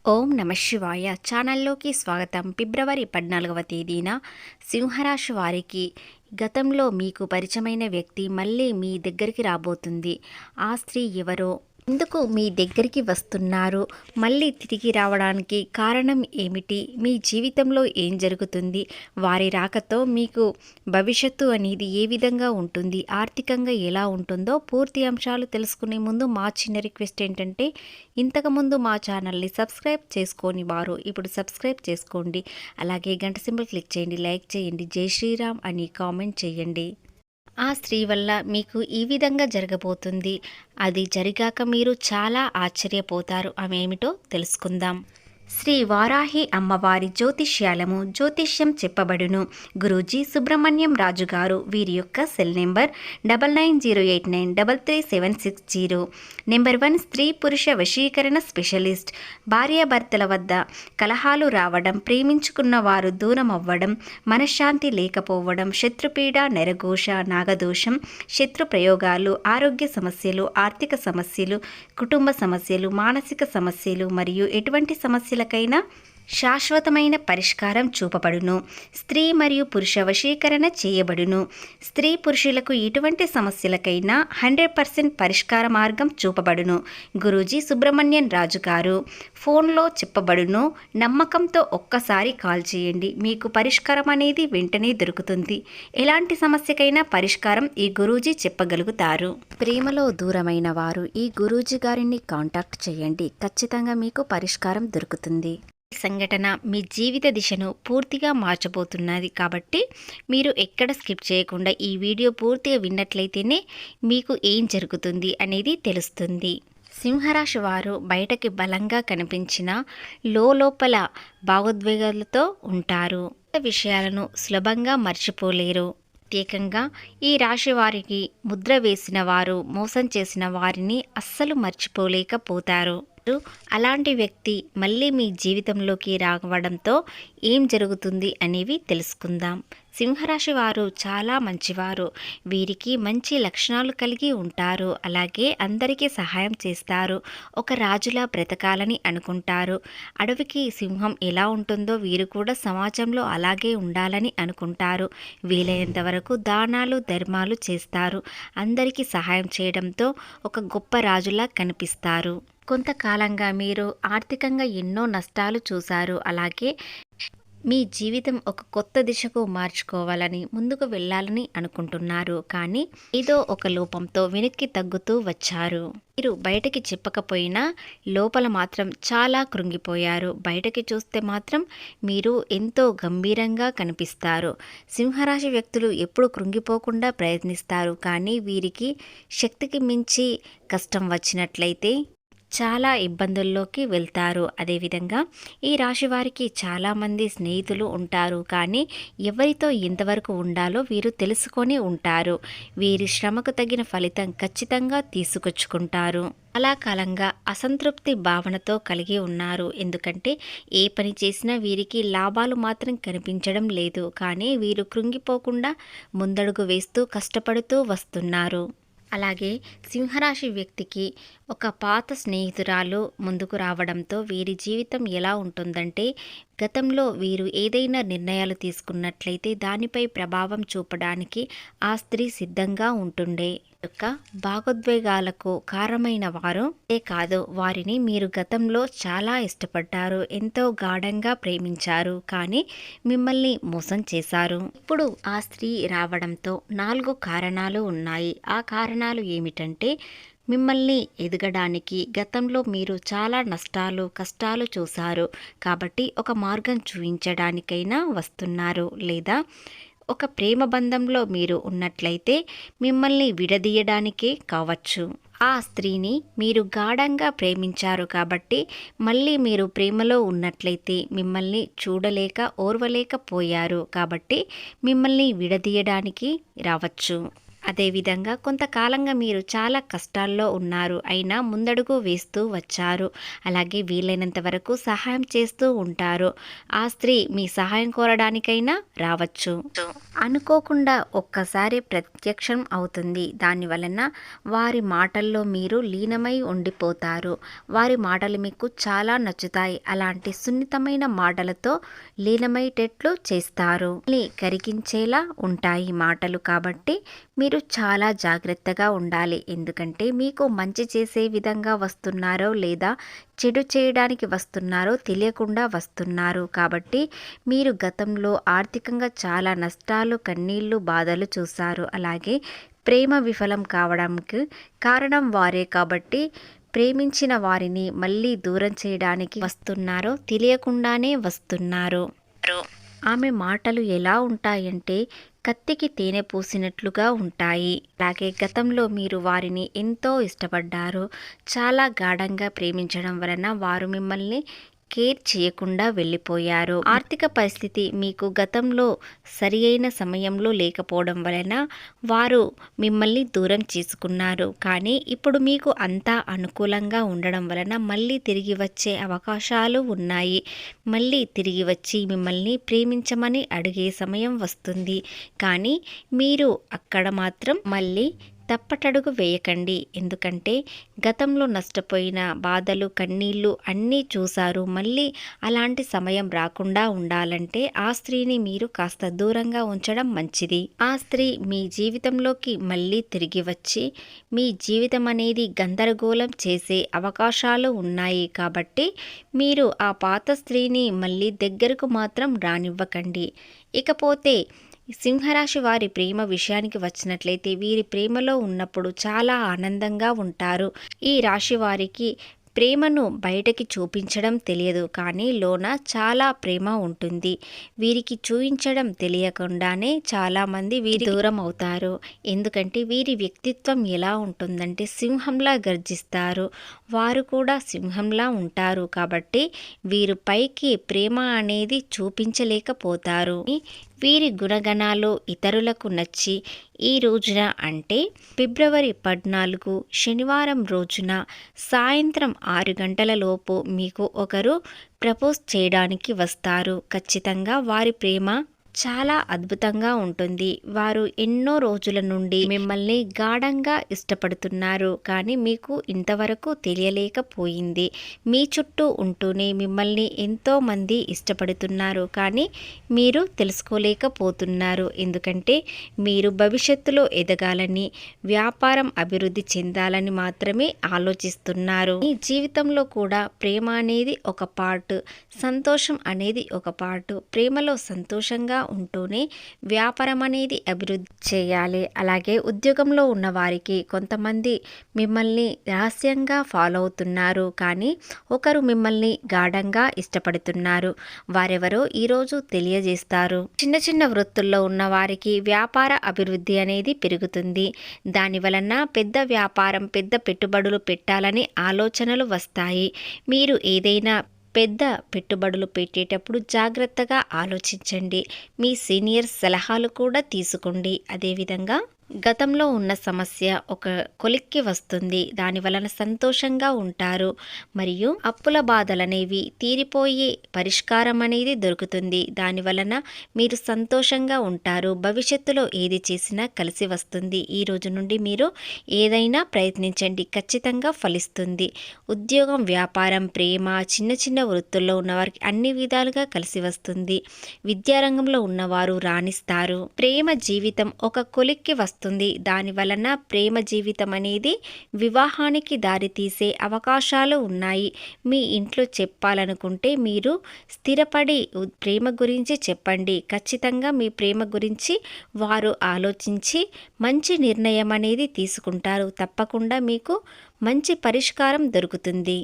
ఓం నమ శివాయ ఛానల్లోకి స్వాగతం. ఫిబ్రవరి 14వ తేదీన సింహరాశి వారికి గతంలో మీకు పరిచయమైన వ్యక్తి మళ్ళీ మీ దగ్గరికి రాబోతుంది. ఆ స్త్రీ ఎవరో, ఎందుకు మీ దగ్గరికి వస్తున్నారు, మళ్ళీ తిరిగి రావడానికి కారణం ఏమిటి, మీ జీవితంలో ఏం జరుగుతుంది, వారి రాకతో మీకు భవిష్యత్తు అనేది ఏ విధంగా ఉంటుంది, ఆర్థికంగా ఎలా ఉంటుందో పూర్తి అంశాలు తెలుసుకునే ముందు మా చిన్న రిక్వెస్ట్ ఏంటంటే, ఇంతకుముందు మా ఛానల్ని సబ్స్క్రైబ్ చేసుకొని వారు ఇప్పుడు సబ్స్క్రైబ్ చేసుకోండి. అలాగే గంట సింబల్ క్లిక్ చేయండి, లైక్ చేయండి, జై శ్రీరామ్ అని కామెంట్ చేయండి. ఆ స్త్రీ వల్ల మీకు ఈ విధంగా జరగబోతుంది. అది జరిగాక మీరు చాలా ఆశ్చర్యపోతారు. ఆమె ఏమిటో తెలుసుకుందాం. శ్రీ వారాహి అమ్మవారి జ్యోతిష్యం చెప్పబడును. గురూజీ సుబ్రహ్మణ్యం రాజు గారు. వీరి యొక్క సెల్ నెంబర్ 9908933760. నెంబర్ 1 స్త్రీ పురుష వశీకరణ స్పెషలిస్ట్. భార్యాభర్తల వద్ద కలహాలు రావడం, ప్రేమించుకున్న వారు దూరం అవ్వడం, మనశ్శాంతి లేకపోవడం, శత్రుపీడ, నెరఘోష, నాగదోషం, శత్రు ప్రయోగాలు, ఆరోగ్య సమస్యలు, ఆర్థిక సమస్యలు, కుటుంబ సమస్యలు, మానసిక సమస్యలు మరియు ఎటువంటి సమస్యలకైనా శాశ్వతమైన పరిష్కారం చూపబడును. స్త్రీ మరియు పురుష వశీకరణ చేయబడును. స్త్రీ పురుషులకు ఎటువంటి సమస్యలకైనా 100% పరిష్కార మార్గం చూపబడును. గురూజీ సుబ్రహ్మణ్యం రాజు గారు. ఫోన్లో చెప్పబడును. నమ్మకంతో ఒక్కసారి కాల్ చేయండి, మీకు పరిష్కారం అనేది వెంటనే దొరుకుతుంది. ఎలాంటి సమస్యకైనా పరిష్కారం ఈ గురూజీ చెప్పగలుగుతారు. ప్రేమలో దూరమైన వారు ఈ గురూజీ గారిని కాంటాక్ట్ చేయండి, ఖచ్చితంగా మీకు పరిష్కారం దొరుకుతుంది. సంఘటన మీ జీవిత దిశను పూర్తిగా మార్చబోతున్నది కాబట్టి మీరు ఎక్కడ స్కిప్ చేయకుండా ఈ వీడియో పూర్తిగా విన్నట్లయితేనే మీకు ఏం జరుగుతుంది అనేది తెలుస్తుంది. సింహరాశి వారు బయటకి బలంగా కనిపించిన లోపల భావోద్వేగాలతో ఉంటారు. విషయాలను సులభంగా మర్చిపోలేరు. ప్రత్యేకంగా ఈ రాశి వారికి ముద్ర వేసిన వారు మోసం చేసిన వారిని అస్సలు మర్చిపోలేకపోతారు. అలాంటి వ్యక్తి మళ్ళీ మీ జీవితంలోకి రావడంతో ఏం జరుగుతుంది అనేవి తెలుసుకుందాం. సింహరాశి వారు చాలా మంచివారు. వీరికి మంచి లక్షణాలు కలిగి ఉంటారు. అలాగే అందరికీ సహాయం చేస్తారు. ఒక రాజులా బ్రతకాలని అనుకుంటారు. అడవికి సింహం ఎలా ఉంటుందో వీరు కూడా సమాజంలో అలాగే ఉండాలని అనుకుంటారు. వీలైనంత వరకు దానాలు ధర్మాలు చేస్తారు. అందరికీ సహాయం చేయడంతో ఒక గొప్ప రాజులా కనిపిస్తారు. కొంతకాలంగా మీరు ఆర్థికంగా ఎన్నో నష్టాలు చూశారు. అలాగే మీ జీవితం ఒక కొత్త దిశకు మార్చుకోవాలని ముందుకు వెళ్ళాలని అనుకుంటున్నారు. కానీ ఏదో ఒక లోపంతో వెనక్కి తగ్గుతూ వచ్చారు. మీరు బయటకి చెప్పకపోయినా లోపల మాత్రం చాలా కృంగిపోయారు. బయటకి చూస్తే మాత్రం మీరు ఎంతో గంభీరంగా కనిపిస్తారు. సింహరాశి వ్యక్తులు ఎప్పుడు కృంగిపోకుండా ప్రయత్నిస్తారు. కానీ వీరికి శక్తికి మించి కష్టం వచ్చినట్లయితే చాలా ఇబ్బందుల్లోకి వెళ్తారు. అదేవిధంగా ఈ రాశి వారికి చాలామంది స్నేహితులు ఉంటారు. కానీ ఎవరితో ఎంతవరకు ఉండాలో వీరు తెలుసుకొని ఉంటారు. వీరి శ్రమకు తగిన ఫలితం ఖచ్చితంగా తీసుకొచ్చుకుంటారు. చాలా కాలంగా అసంతృప్తి భావనతో కలిగి ఉన్నారు. ఎందుకంటే ఏ పని చేసినా వీరికి లాభాలు మాత్రం కనిపించడం లేదు. కానీ వీరు కృంగిపోకుండా ముందడుగు వేస్తూ కష్టపడుతూ వస్తున్నారు. అలాగే సింహరాశి వ్యక్తికి ఒక పాత స్నేహితురాలు ముందుకు రావడంతో వీరి జీవితం ఎలా ఉంటుందంటే, గతంలో వీరు ఏదైనా నిర్ణయాలు తీసుకున్నట్లయితే దానిపై ప్రభావం చూపడానికి ఆ స్త్రీ సిద్ధంగా ఉంటుండే. యొక్క భావోద్వేగాలకు కారణమైన వారు కాదు, వారిని మీరు గతంలో చాలా ఇష్టపడ్డారు, ఎంతో గాఢంగా ప్రేమించారు. కానీ మిమ్మల్ని మోసం చేశారు. ఇప్పుడు ఆ స్త్రీ రావడంతో 4 కారణాలు ఉన్నాయి. ఆ కారణాలు ఏమిటంటే, మిమ్మల్ని ఎదగడానికి గతంలో మీరు చాలా నష్టాలు కష్టాలు చూశారు కాబట్టి ఒక మార్గం చూపించడానికైనా వస్తున్నారు. లేదా ఒక ప్రేమ బంధంలో మీరు ఉన్నట్లయితే మిమ్మల్ని విడదీయడానికే కావచ్చు. ఆ స్త్రీని మీరు గాఢంగా ప్రేమించారు కాబట్టి మళ్ళీ మీరు ప్రేమలో ఉన్నట్లయితే మిమ్మల్ని చూడలేక ఓర్వలేకపోయారు కాబట్టి మిమ్మల్ని విడదీయడానికి రావచ్చు. అదేవిధంగా కొంతకాలంగా మీరు చాలా కష్టాల్లో ఉన్నారు, అయినా ముందడుగు వేస్తూ వచ్చారు. అలాగే వీలైనంత వరకు సహాయం చేస్తూ ఉంటారు. ఆ స్త్రీ మీ సహాయం కోరడానికైనా రావచ్చు. అనుకోకుండా ఒక్కసారి ప్రత్యక్షం అవుతుంది. దానివలన వారి మాటల్లో మీరు లీనమై ఉండిపోతారు. వారి మాటలు మీకు చాలా నచ్చుతాయి. అలాంటి సున్నితమైన మాటలతో లీనమయ్యేటట్లు చేస్తారు. కరిగించేలా ఉంటాయి మాటలు. కాబట్టి మీరు చాలా జాగ్రత్తగా ఉండాలి. ఎందుకంటే మీకు మంచి చేసే విధంగా వస్తున్నారో లేదా చెడు చేయడానికి వస్తున్నారో తెలియకుండా వస్తున్నారు. కాబట్టి మీరు గతంలో ఆర్థికంగా చాలా నష్టాలు, కన్నీళ్లు, బాధలు చూశారు. అలాగే ప్రేమ విఫలం కావడానికి కారణం వారే. కాబట్టి ప్రేమించిన వారిని మళ్ళీ దూరం చేయడానికి వస్తున్నారో తెలియకుండానే వస్తున్నారు. ఆమె మాటలు ఎలా ఉంటాయంటే కత్తికి తేనె పూసినట్లుగా ఉంటాయి. అలాగే గతంలో మీరు వారిని ఎంతో ఇష్టపడ్డారు. చాలా గాఢంగా ప్రేమించడం వలన వారు మిమ్మల్ని కేర్ చేయకుండా వెళ్ళిపోయారు. ఆర్థిక పరిస్థితి మీకు గతంలో సరి అయిన సమయంలో లేకపోవడం వలన వారు మిమ్మల్ని దూరం చేసుకున్నారు. కానీ ఇప్పుడు మీకు అంతా అనుకూలంగా ఉండడం వలన మళ్ళీ తిరిగి వచ్చే అవకాశాలు ఉన్నాయి. మళ్ళీ తిరిగి వచ్చి మిమ్మల్ని ప్రేమించమని అడిగే సమయం వస్తుంది. కానీ మీరు అక్కడ మాత్రం మళ్ళీ తప్పటడుగు వేయకండి. ఎందుకంటే గతంలో నష్టపోయిన బాధలు, కన్నీళ్ళు అన్నీ చూశారు. మళ్ళీ అలాంటి సమయం రాకుండా ఉండాలంటే ఆ స్త్రీని మీరు కాస్త దూరంగా ఉంచడం మంచిది. ఆ స్త్రీ మీ జీవితంలోకి మళ్ళీ తిరిగి వచ్చి మీ జీవితం అనేది గందరగోళం చేసే అవకాశాలు ఉన్నాయి. కాబట్టి మీరు ఆ పాత స్త్రీని మళ్ళీ దగ్గరకు మాత్రం రానివ్వకండి. ఇకపోతే సింహరాశి వారి ప్రేమ విషయానికి వచ్చినట్లయితే వీరి ప్రేమలో ఉన్నప్పుడు చాలా ఆనందంగా ఉంటారు. ఈ రాశి వారికి ప్రేమను బయటకి చూపించడం తెలియదు, కానీ లోన చాలా ప్రేమ ఉంటుంది. వీరికి చూపించడం తెలియకుండానే చాలామంది వీరి దూరం అవుతారు. ఎందుకంటే వీరి వ్యక్తిత్వం ఎలా ఉంటుందంటే సింహంలా గర్జిస్తారు. వారు కూడా సింహంలా ఉంటారు. కాబట్టి వీరు పైకి ప్రేమ అనేది చూపించలేకపోతారు. వీరి గుణగణాలు ఇతరులకు నచ్చి ఈ రోజున అంటే ఫిబ్రవరి 14 శనివారం రోజున సాయంత్రం 6 గంటల లోపు మీకు ఒకరు ప్రపోజ్ చేయడానికి వస్తారు. ఖచ్చితంగా వారి ప్రేమ చాలా అద్భుతంగా ఉంటుంది. వారు ఎన్నో రోజుల నుండి మిమ్మల్ని గాఢంగా ఇష్టపడుతున్నారు, కానీ మీకు ఇంతవరకు తెలియలేకపోయింది. మీ చుట్టూ ఉంటూనే మిమ్మల్ని ఎంతో మంది ఇష్టపడుతున్నారు, కానీ మీరు తెలుసుకోలేకపోతున్నారు. ఎందుకంటే మీరు భవిష్యత్తులో ఎదగాలని, వ్యాపారం అభివృద్ధి చెందాలని మాత్రమే ఆలోచిస్తున్నారు. మీ జీవితంలో కూడా ప్రేమ అనేది ఒక పార్ట్, సంతోషం అనేది ఒక పార్ట్. ప్రేమలో సంతోషంగా ఉంటూనే వ్యాపారం అనేది అభివృద్ధి చేయాలి. అలాగే ఉద్యోగంలో ఉన్న వారికి కొంతమంది మిమ్మల్ని రహస్యంగా ఫాలో అవుతున్నారు, కానీ ఒకరు మిమ్మల్ని గాఢంగా ఇష్టపడుతున్నారు. వారెవరో ఈరోజు తెలియజేస్తారు. చిన్న చిన్న వృత్తుల్లో ఉన్న వారికి వ్యాపార అభివృద్ధి అనేది పెరుగుతుంది. దాని వలన పెద్ద వ్యాపారం, పెద్ద పెట్టుబడులు పెట్టాలని ఆలోచనలు వస్తాయి. మీరు ఏదైనా పెద్ద పెట్టుబడులు పెట్టేటప్పుడు జాగ్రత్తగా ఆలోచించండి. మీ సీనియర్స్ సలహాలు కూడా తీసుకోండి. అదేవిధంగా గతంలో ఉన్న సమస్య ఒక కొలిక్కి వస్తుంది. దాని వలన సంతోషంగా ఉంటారు. మరియు అప్పుల బాధలనేవి తీరిపోయే పరిష్కారం అనేది దొరుకుతుంది. దాని వలన మీరు సంతోషంగా ఉంటారు. భవిష్యత్తులో ఏది చేసినా కలిసి వస్తుంది. ఈ రోజు నుండి మీరు ఏదైనా ప్రయత్నించండి, ఖచ్చితంగా ఫలిస్తుంది. ఉద్యోగం, వ్యాపారం, ప్రేమ, చిన్న చిన్న వృత్తుల్లో ఉన్నవారికి అన్ని విధాలుగా కలిసి వస్తుంది. విద్యారంగంలో ఉన్నవారు రాణిస్తారు. ప్రేమ జీవితం ఒక కొలిక్కి వస్తుంది. దాని వలన ప్రేమ జీవితం అనేది వివాహానికి దారితీసే అవకాశాలు ఉన్నాయి. మీ ఇంట్లో చెప్పాలనుకుంటే మీరు స్థిరపడి ప్రేమ గురించి చెప్పండి. ఖచ్చితంగా మీ ప్రేమ గురించి వారు ఆలోచించి మంచి నిర్ణయం అనేది తీసుకుంటారు. తప్పకుండా మీకు మంచి పరిష్కారం దొరుకుతుంది.